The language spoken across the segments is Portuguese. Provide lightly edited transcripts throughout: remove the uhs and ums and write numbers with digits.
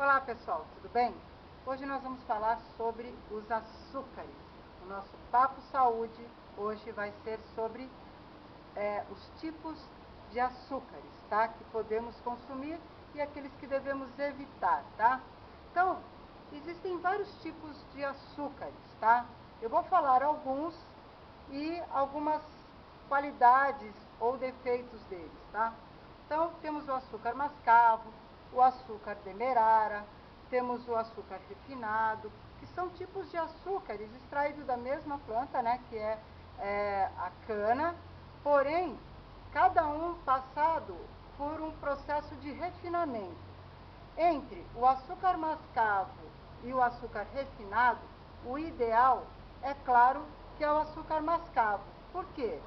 Olá pessoal, tudo bem? Hoje nós vamos falar sobre os açúcares. O nosso Papo Saúde hoje vai ser sobre os tipos de açúcares, tá? Que podemos consumir e aqueles que devemos evitar, tá? Então, existem vários tipos de açúcares, tá? Eu vou falar alguns e algumas qualidades ou defeitos deles, tá? Então, temos o açúcar mascavo, o açúcar demerara, temos o açúcar refinado, que são tipos de açúcares extraídos da mesma planta, né, que é a cana, porém, cada um passado por um processo de refinamento. Entre o açúcar mascavo e o açúcar refinado, o ideal, é claro, que é o açúcar mascavo. Por quê?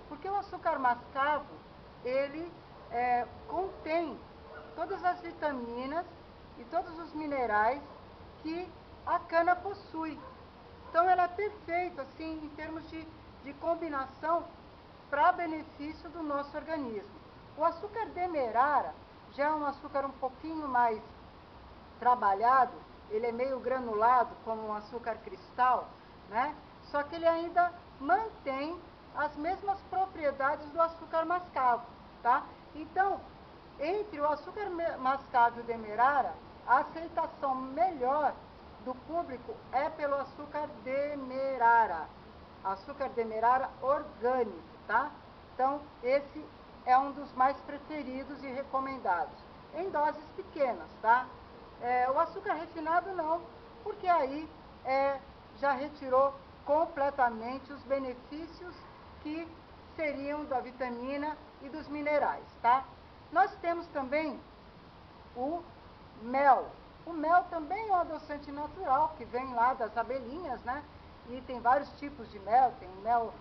Porque o açúcar mascavo, ele contém todas as vitaminas e todos os minerais que a cana possui. Então, ela é perfeita, assim, em termos de combinação para benefício do nosso organismo. O açúcar demerara já é um açúcar um pouquinho mais trabalhado, ele é meio granulado, como um açúcar cristal, né? Só que ele ainda mantém as mesmas propriedades do açúcar mascavo, tá? Então, entre o açúcar mascavo e o demerara, a aceitação melhor do público é pelo açúcar demerara. Açúcar demerara orgânico, tá? Então, esse é um dos mais preferidos e recomendados, em doses pequenas, tá? O açúcar refinado não, porque aí já retirou completamente os benefícios que seriam da vitamina e dos minerais, tá? Nós temos também o mel. O mel também é um adoçante natural, que vem lá das abelhinhas, né? E tem vários tipos de mel, tem mel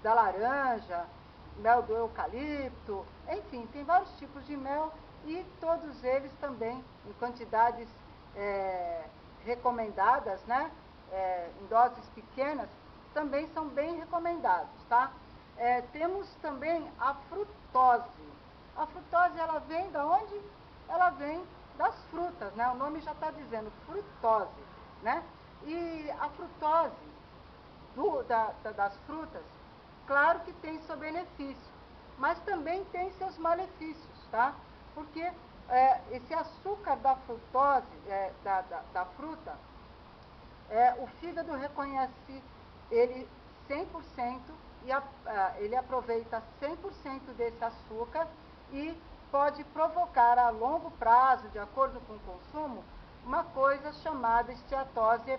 da laranja, mel do eucalipto, enfim, tem vários tipos de mel e todos eles também em quantidades recomendadas, né? Em doses pequenas, também são bem recomendados, tá? Temos também a frutose. A frutose, ela vem da onde? Ela vem das frutas, né? O nome já está dizendo, frutose, né? E a frutose das frutas, claro que tem seu benefício, mas também tem seus malefícios, tá? Porque esse açúcar da frutose, da fruta, o fígado reconhece ele 100% e ele aproveita 100% desse açúcar e pode provocar a longo prazo, de acordo com o consumo, uma coisa chamada esteatose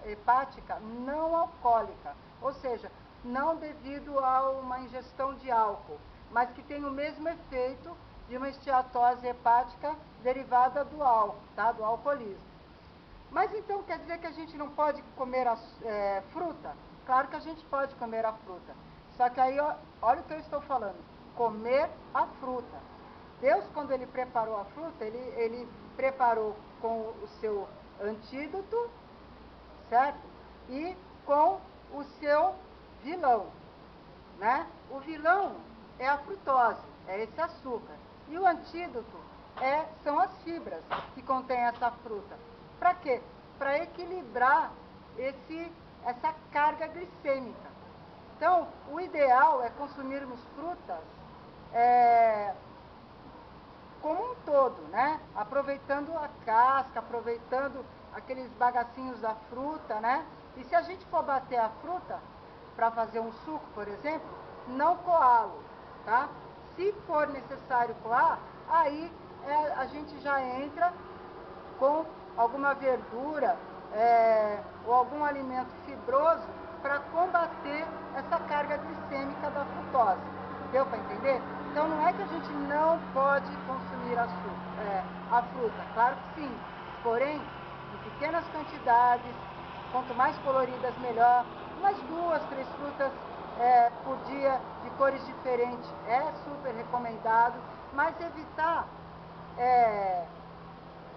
hepática não alcoólica, ou seja, não devido a uma ingestão de álcool, mas que tem o mesmo efeito de uma esteatose hepática derivada do álcool, tá? Do alcoolismo. Mas então quer dizer que a gente não pode comer fruta? Claro que a gente pode comer a fruta. Só que aí, olha o que eu estou falando. Comer a fruta. Deus, quando ele preparou a fruta, ele preparou com o seu antídoto, certo? E com o seu vilão, né? O vilão é a frutose, é esse açúcar. E o antídoto são as fibras que contêm essa fruta. Para quê? Para equilibrar essa carga glicêmica. Então, o ideal é consumirmos frutas como um todo, né? Aproveitando a casca, aproveitando aqueles bagacinhos da fruta, né? E se a gente for bater a fruta para fazer um suco, por exemplo, não coá-lo, tá? Se for necessário coar, aí a gente já entra com alguma verdura ou algum alimento fibroso para combater essa carga glicêmica da frutose. Deu para entender? Então não é que a gente não pode consumir a fruta, claro que sim, porém em pequenas quantidades, quanto mais coloridas melhor, umas 2, 3 frutas por dia de cores diferentes é super recomendado, mas evitar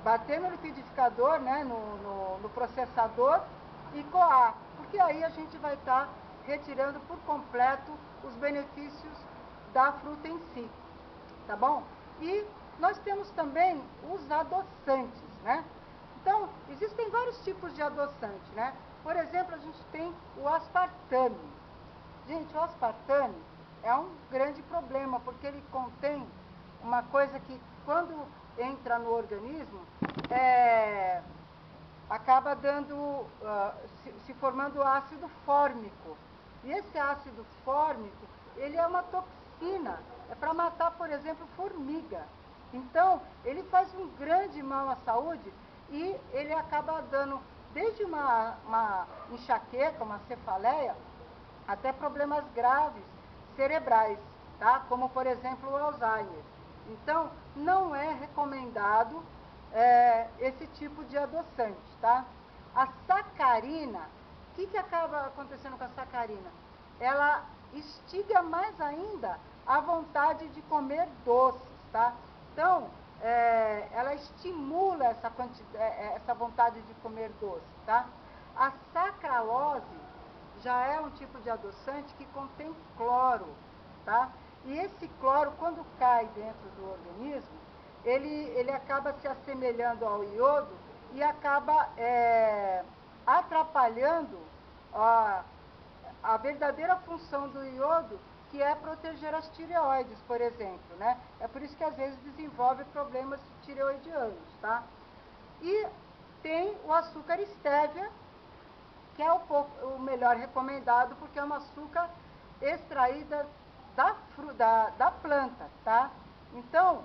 bater no liquidificador, né, no processador e coar, porque aí a gente vai estar retirando por completo os benefícios da fruta em si, tá bom? E Nós temos também os adoçantes, né? Então, existem vários tipos de adoçante, né? Por exemplo, a gente tem o aspartame. Gente, o aspartame é um grande problema, porque ele contém uma coisa que, quando entra no organismo, acaba dando, se formando ácido fórmico. E esse ácido fórmico, ele é uma toxina, é para matar, por exemplo, formiga. Então, ele faz um grande mal à saúde e ele acaba dando desde uma enxaqueca, uma cefaleia, até problemas graves cerebrais, tá? Como, por exemplo, o Alzheimer. Então, não é recomendado esse tipo de adoçante, tá? A sacarina, o que acaba acontecendo com a sacarina? Ela instiga mais ainda a vontade de comer doces, tá? Então, ela estimula essa vontade de comer doce, tá? A sacarose já é um tipo de adoçante que contém cloro, tá? E esse cloro, quando cai dentro do organismo, ele acaba se assemelhando ao iodo e acaba atrapalhando a verdadeira função do iodo, que é proteger as tireoides, por exemplo, né? É por isso que às vezes desenvolve problemas tireoidianos, tá? E tem o açúcar stevia, que é o melhor recomendado, porque é um açúcar extraída da planta, tá? Então,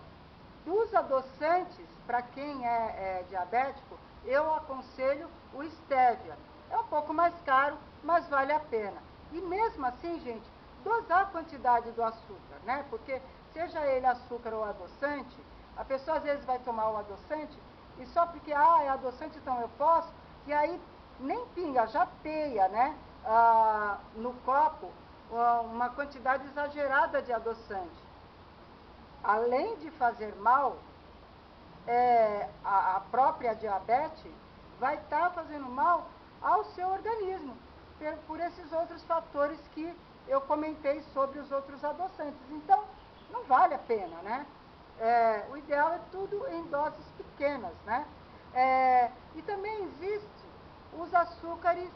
dos adoçantes, para quem é diabético, eu aconselho o stevia. É um pouco mais caro, mas vale a pena. E mesmo assim, gente, dosar a quantidade do açúcar, né? Porque seja ele açúcar ou adoçante, a pessoa às vezes vai tomar o adoçante e só porque, é adoçante, então eu posso, e aí nem pinga, já peia, né? No copo, uma quantidade exagerada de adoçante. Além de fazer mal, a própria diabetes vai estar fazendo mal ao seu organismo, por esses outros fatores que eu comentei sobre os outros adoçantes. Então, não vale a pena, né? O ideal é tudo em doses pequenas, né? E também existe os açúcares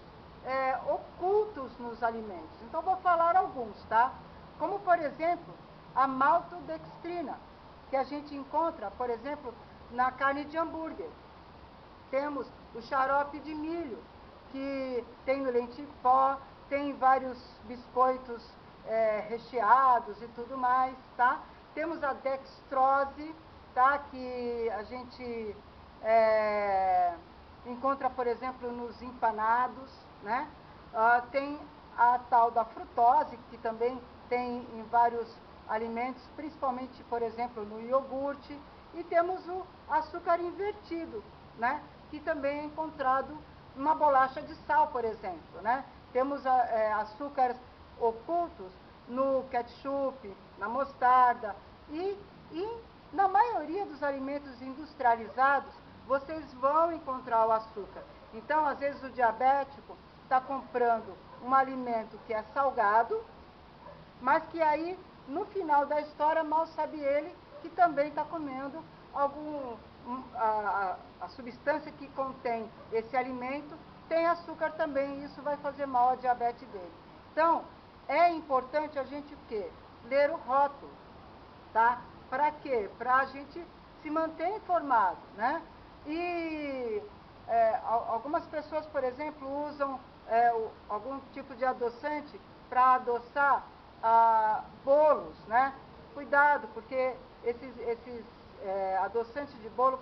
ocultos nos alimentos. Então, vou falar alguns, tá? Como, por exemplo, a maltodextrina, que a gente encontra, por exemplo, na carne de hambúrguer. Temos o xarope de milho, que tem no leite em pó, tem vários biscoitos recheados e tudo mais, tá? Temos a dextrose, tá? Que a gente encontra, por exemplo, nos empanados, né? Tem a tal da frutose, que também tem em vários alimentos, principalmente, por exemplo, no iogurte. E temos o açúcar invertido, né? Que também é encontrado numa bolacha de sal, por exemplo, né? Temos açúcares ocultos no ketchup, na mostarda e na maioria dos alimentos industrializados, vocês vão encontrar o açúcar. Então, às vezes, o diabético está comprando um alimento que é salgado, mas que aí, no final da história, mal sabe ele que também está comendo a substância que contém esse alimento tem açúcar também, e isso vai fazer mal à diabetes dele. Então, é importante a gente o quê? Ler o rótulo, tá? Para quê? Para a gente se manter informado, né? E algumas pessoas, por exemplo, usam algum tipo de adoçante para adoçar bolos, né? Cuidado, porque esses adoçantes de bolo,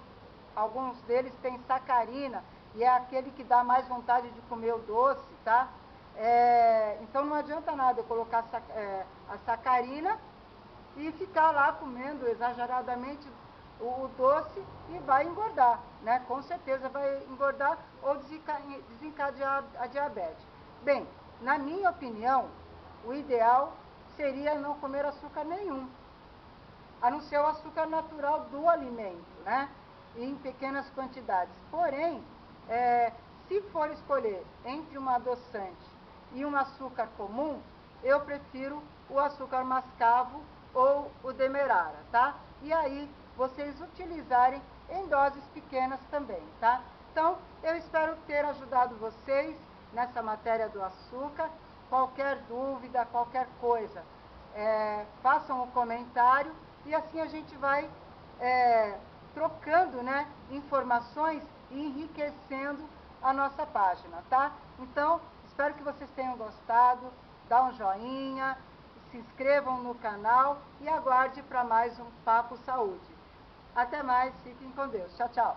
alguns deles têm sacarina, e é aquele que dá mais vontade de comer o doce, tá? Então não adianta nada eu colocar a sacarina e ficar lá comendo exageradamente o doce e vai engordar, né? Com certeza vai engordar ou desencadear a diabetes. Bem, na minha opinião, o ideal seria não comer açúcar nenhum, a não ser o açúcar natural do alimento, né? Em pequenas quantidades. Porém, se for escolher entre um adoçante e um açúcar comum, eu prefiro o açúcar mascavo ou o demerara, tá? E aí vocês utilizarem em doses pequenas também, tá? Então, eu espero ter ajudado vocês nessa matéria do açúcar. Qualquer dúvida, qualquer coisa, façam um comentário e assim a gente vai trocando, né, informações e enriquecendo a nossa página, tá? Então, espero que vocês tenham gostado. Dá um joinha, se inscrevam no canal e aguarde para mais um Papo Saúde. Até mais, fiquem com Deus. Tchau, tchau.